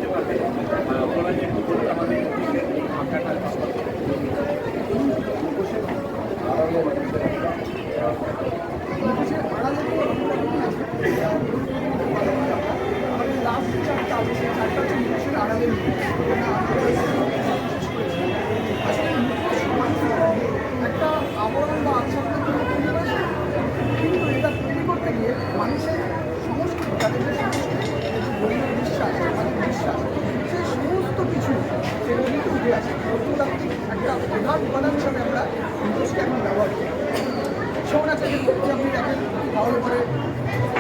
দিতে পারবে ওরা যে একটু বলুন আমাদের আঁকাটা একটা আবরণ বা আচ্ছাদনের জন্য তৈরি হয়েছে, কিন্তু এটা তৈরি করতে গিয়ে মানুষের সংস্কৃতি, তাদের যে সংস্কৃতি, ধর্মীয় বিশ্বাস, সামাজিক বিশ্বাস, সেই সমস্ত কিছু সেগুলো কিন্তু উঠে আসে। প্রত্নতাত্ত্বিক একটা প্রধান উপাদান হিসাবে আমরা মুখোশকে এখন ব্যবহার করি। ছৌ নাচের ক্ষেত্রে আপনি দেখেন তাহলে পরে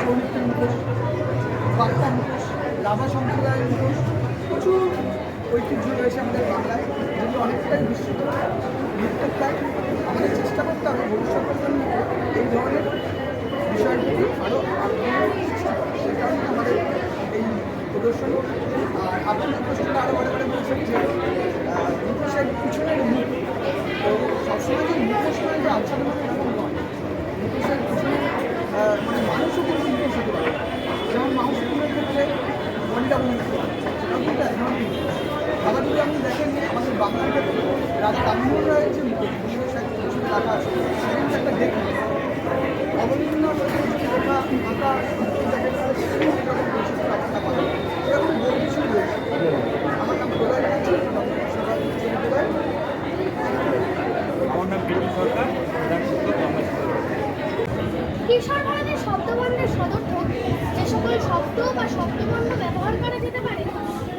সৌমিত্রের মুখোশ, বাক্তা মুখোশ, রাভা সম্প্রদায়ের মুখোশ, প্রচুর ঐতিহ্য রয়েছে আমাদের বাংলায়, যেগুলো অনেকটাই বিস্তৃত নৃত্যটাই আমাদের চেষ্টা করতে হবে ভবিষ্যৎ প্রজন্ম এই ধরনের বিষয়গুলি আরও আগ্রহ সৃষ্টি করে। সেই কারণে আমাদের এই প্রদর্শনী। আর আপনাদের প্রশ্নটা আরও বড় করে বলছেন যে মুখোশের পিছনের মুখ, তো সবসময় যে মুখোশ নয় যে আচ্ছাদন এরকম নয়, মুখোশের পিছনে মানে মানুষও কিন্তু মুখোশ হতে পারে। যেমন মানুষগুলোর ক্ষেত্রে মনিটা বন্ধু সেটাও কিন্তু এক ধরনের মুখোশ। আবার যদি আপনি দেখেন আমাদের বাংলার ক্ষেত্রে রাজা রামমোহন রায়ের যে মুখোশ 1960 লেখা আছে সেটা কিন্তু একটা দেখি অবতীর্ণ লেখা আঁকা এরকম বহু কিছু রয়েছে। আমার নাম প্রদায় রয়েছে, আমার নাম বিটু সরকার, প্রধান শিক্ষক কমার্স। কিশোরবর্ণের শব্দবর্ণের সদর্থক যে সকল শব্দ বা শব্দবর্ণ ব্যবহার করা যেতে পারে,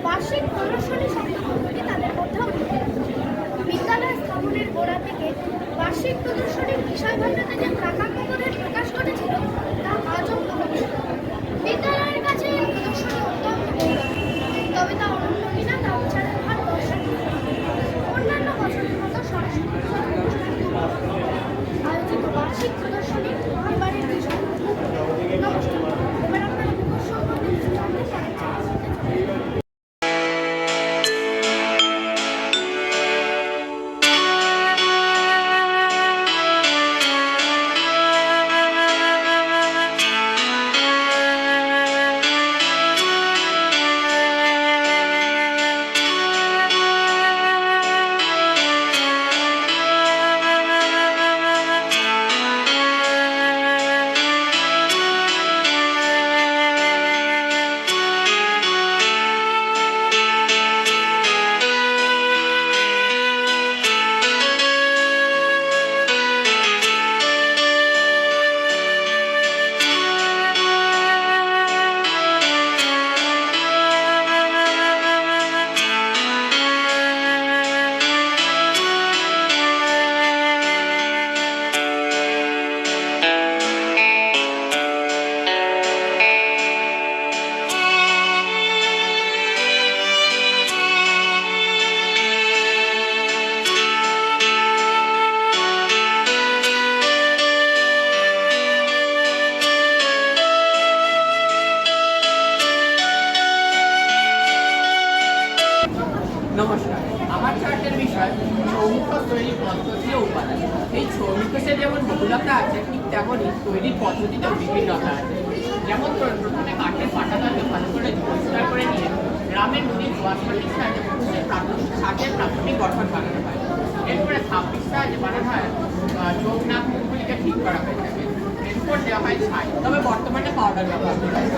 বার্ষিক প্রদর্শনী শব্দবর্ণটি তাদের মধ্যে অন্যতম। বিদ্যালয় স্থাপনের গোড়া থেকে বার্ষিক প্রদর্শনীর বিষয়ভাণ্ডাতে যে প্রাকাব্যবোধের প্রকাশ ঘটেছিল তা আজও প্রকাশিত। বিদ্যালয়ের কাছে এই প্রদর্শনী অত্যন্ত গৌরব, তবে তা অনন্য কিনা তা বিচারের ভার দর্শনীয়। অন্যান্য বছরের মতো সরস্বতী পূজার অনুষ্ঠানকে আয়োজিত বার্ষিক প্রদর্শনী এবারের বিষয়। নমস্কার, এবার আপনারা মুখোশ সম্পর্কে কিছু জানতে পারছেন। নমস্কার, আমার চার্টের বিষয় ছৌ মুখোশ তৈরির পদ্ধতি ও উপাদান। এই ছৌ মুখোশে যেমন বহুলতা আছে, ঠিক তেমনই তৈরির পদ্ধতিতেও বিভিন্নতা আছে। যেমন ধরুন, প্রথমে কাঠের পাটাতলকে ভালো করে পরিষ্কার করে নিয়ে গ্রামের নদীর ওয়াশ মাটির সাহায্যে মুখোশের ছাঁচের প্রাথমিক গঠন বানানো হয়। এরপরে থাপির সাহায্যে বানানো হয় চোখ নাক মুখগুলিকে ঠিক করা হয়ে থাকে। এরপর দেওয়া হয় ছাই, তবে বর্তমানে পাউডার ব্যবহার করা হয়।